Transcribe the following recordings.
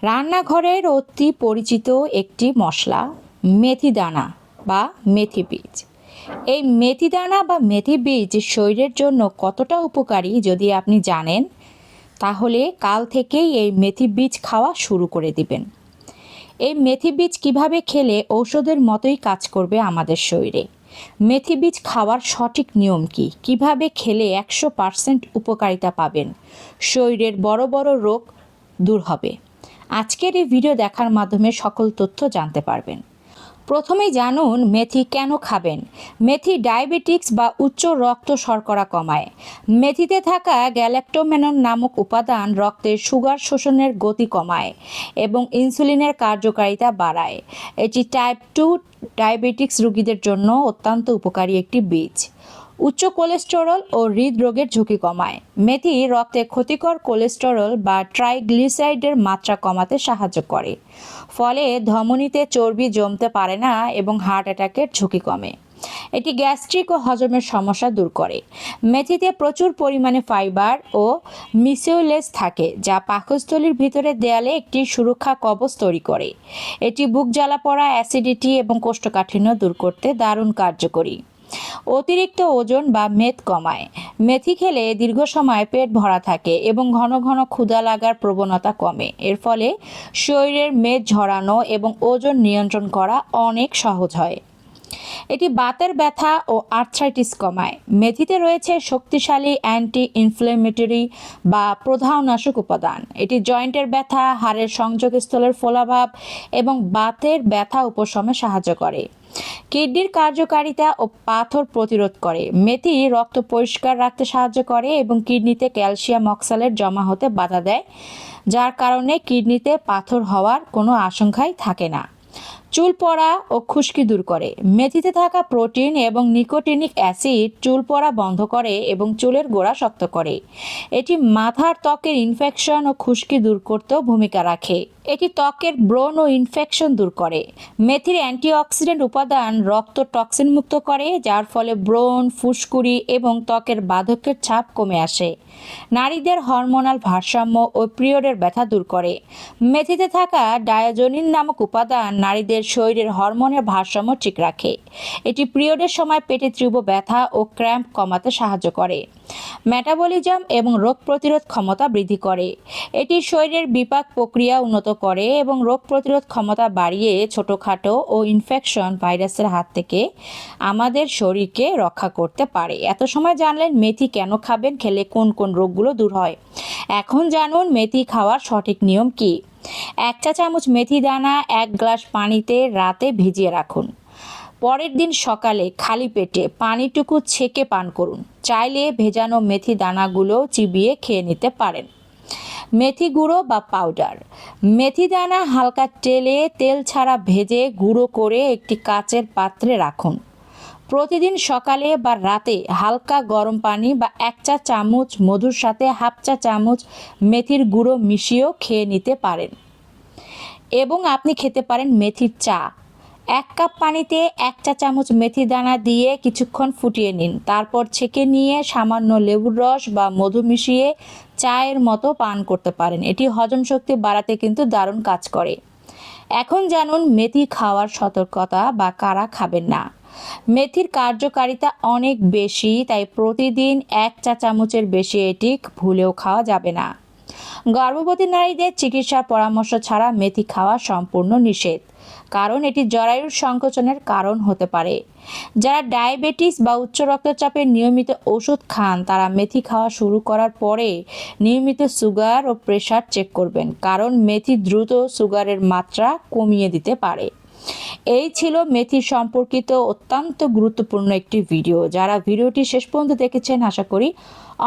রান্নাঘরের অতি পরিচিত একটি মশলা মেথি দানা বা মেথি বীজ। এই মেথি দানা বা মেথি বীজ শরীরের জন্য কতটা উপকারী যদি আপনি জানেন, তাহলে কাল থেকেই এই মেথি বীজ খাওয়া শুরু করে দিবেন। এই মেথি বীজ কিভাবে খেলে ঔষধের মতোই কাজ করবে আমাদের শরীরে, মেথি বীজ খাওয়ার সঠিক নিয়ম কি, কিভাবে খেলে 100% উপকারিতা পাবেন, শরীরের বড় বড় রোগ দূর হবে, আজকের এই ভিডিও দেখার মাধ্যমে সকল তথ্য জানতে পারবেন। প্রথমেই জানুন মেথি কেন খাবেন। মেথি ডায়াবেটিক্স বা উচ্চ রক্ত শর্করা কমায়। মেথিতে থাকা গ্যালাক্টোমেনন নামক উপাদান রক্তের সুগার শোষণের গতি কমায় এবং ইনসুলিনের কার্যকারিতা বাড়ায়। এটি টাইপ 2 ডায়াবেটিক্স রোগীদের জন্য অত্যন্ত উপকারী একটি বীজ। উচ্চ কোলেস্টেরল ও হৃদরোগের ঝুঁকি কমায়। মেথি রক্তে ক্ষতিকর কোলেস্টেরল বা ট্রাইগ্লিসারাইডের মাত্রা কমাতে সাহায্য করে, ফলে ধমনীতে চর্বি জমতে পারে না এবং হার্ট অ্যাটাকের ঝুঁকি কমে। এটি গ্যাস্ট্রিক ও হজমের সমস্যা দূর করে। মেথিতে প্রচুর পরিমাণে ফাইবার ও মিসিওলেজ থাকে, যা পাকস্থলীর ভিতরের দেয়ালে একটি সুরক্ষা কবচ তৈরি করে। এটি বুক জ্বালা পড়া, অ্যাসিডিটি এবং কোষ্ঠকাঠিন্য দূর করতে দারুণ কার্যকরী। অতিরিক্ত ওজন বা মেদ কমায়। মেথি খেলে দীর্ঘ সময় পেট ভরা থাকে এবং ঘন ঘন ক্ষুধা লাগার প্রবণতা কমে। এর ফলে শরীরের মেদ ঝরানো এবং ওজন নিয়ন্ত্রণ করা অনেক সহজ হয়। এটি বাতের ব্যথা ও আর্থ্রাইটিস কমায়। মেথিতে রয়েছে শক্তিশালী অ্যান্টি ইনফ্লেমেটরি বা প্রদাহনাশক উপাদান। এটি জয়েন্টের ব্যথা, হাড়ের সংযোগস্থলের ফোলাভাব এবং বাতের ব্যথা উপশমে সাহায্য করে। কিডনির কার্যকারিতা ও পাথর প্রতিরোধ করে। মেথি রক্ত পরিষ্কার রাখতে সাহায্য করে এবং কিডনিতে ক্যালসিয়াম অক্সালেট জমা হতে বাধা দেয়, যার কারণে কিডনিতে পাথর হওয়ার কোনো আশঙ্কাই থাকে না। চুল পড়া ও খুশকি দূর করে। মেথিতে থাকা প্রোটিন এবং নিকোটিনিক অ্যাসিড চুল পড়া বন্ধ করে এবং চুলের গোড়া শক্ত করে। এটি মাথার ত্বকের ইনফেকশন ও খুশকি দূর করতেও ভূমিকা রাখে। এটি ত্বকের ব্রণ ও ইনফেকশন দূর করে। মেথির অ্যান্টিঅক্সিডেন্ট উপাদান রক্ত টক্সিন মুক্ত করে, যার ফলে ব্রণ, ফুসকুড়ি এবং ত্বকের বার্ধক্যের ছাপ কমে আসে। নারীদের হরমোনাল ভারসাম্য ও পিরিয়ডের ব্যথা দূর করে। মেথিতে থাকা ডায়াজোনিন নামক উপাদান নারীদের শরীরের হরমোনের ভারসাম্য ঠিক রাখে। এটি পিরিয়ডের সময় পেটে তীব্র ব্যথা ও ক্র্যাম্প কমাতে সাহায্য করে। মেটাবলিজম এবং রোগ প্রতিরোধ ক্ষমতা বৃদ্ধি করে। এটি শরীরের বিপাক প্রক্রিয়া উন্নত করে এবং রোগ প্রতিরোধ ক্ষমতা বাড়িয়ে ছোটোখাটো ও ইনফেকশন ভাইরাসের হাত থেকে আমাদের শরীরকে রক্ষা করতে পারে। এত সময় জানলেন মেথি কেন খাবেন, খেলে কোন কোন রোগগুলো দূর হয়। এখন জানুন মেথি খাওয়ার সঠিক নিয়ম কি। 1 চা চামচ মেথি দানা 1 গ্লাস পানিতে রাতে ভিজিয়ে রাখুন। পরের দিন সকালে খালি পেটে পানিটুকু ছেঁকে পান করুন। চাইলে ভেজানো মেথি দানাগুলো চিবিয়ে খেয়ে নিতে পারেন। মেথি গুঁড়ো বা পাউডার। মেথি দানা হালকা তেল ছাড়া ভেজে গুঁড়ো করে একটি কাচের পাত্রে রাখুন। প্রতিদিন সকালে বা রাতে হালকা গরম পানি বা 1 চা চামচ মধুর সাথে হাফ চা চামচ মেথির গুঁড়ো মিশিয়েও খেয়ে নিতে পারেন। এবং আপনি খেতে পারেন মেথির চা। 1 কাপ পানিতে 1 চা চামচ মেথি দানা দিয়ে কিছুক্ষণ ফুটিয়ে নিন। তারপর ছেঁকে নিয়ে সামান্য লেবুর রস বা মধু মিশিয়ে চায়ের মতো পান করতে পারেন। এটি হজম শক্তি বাড়াতে কিন্তু দারুণ কাজ করে। এখন জানুন মেথি খাওয়ার সতর্কতা বা কারা খাবেন না। মেথির কার্যকারিতা অনেক বেশি, তাই প্রতিদিন 1 চা চামচের বেশি এটি ভুলেও খাওয়া যাবে না। গর্ভবতী নারীদের চিকিৎসার পরামর্শ ছাড়া মেথি খাওয়া সম্পূর্ণ নিষেধ, কারণ এটি জরায়ুর সংকোচনের কারণ হতে পারে। যারা ডায়াবেটিস বা উচ্চ রক্তচাপের নিয়মিত ওষুধ খান, তারা মেথি খাওয়া শুরু করার পরে নিয়মিত সুগার ও প্রেশার চেক করবেন, কারণ মেথি দ্রুত সুগারের মাত্রা কমিয়ে দিতে পারে। এই ছিল মেথি সম্পর্কিত অত্যন্ত গুরুত্বপূর্ণ একটি ভিডিও। যারা ভিডিওটি শেষ পর্যন্ত দেখেছেন, আশা করি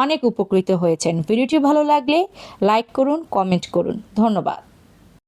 অনেক উপকৃত হয়েছেন। ভিডিওটি ভালো লাগলে লাইক করুন, কমেন্ট করুন। ধন্যবাদ।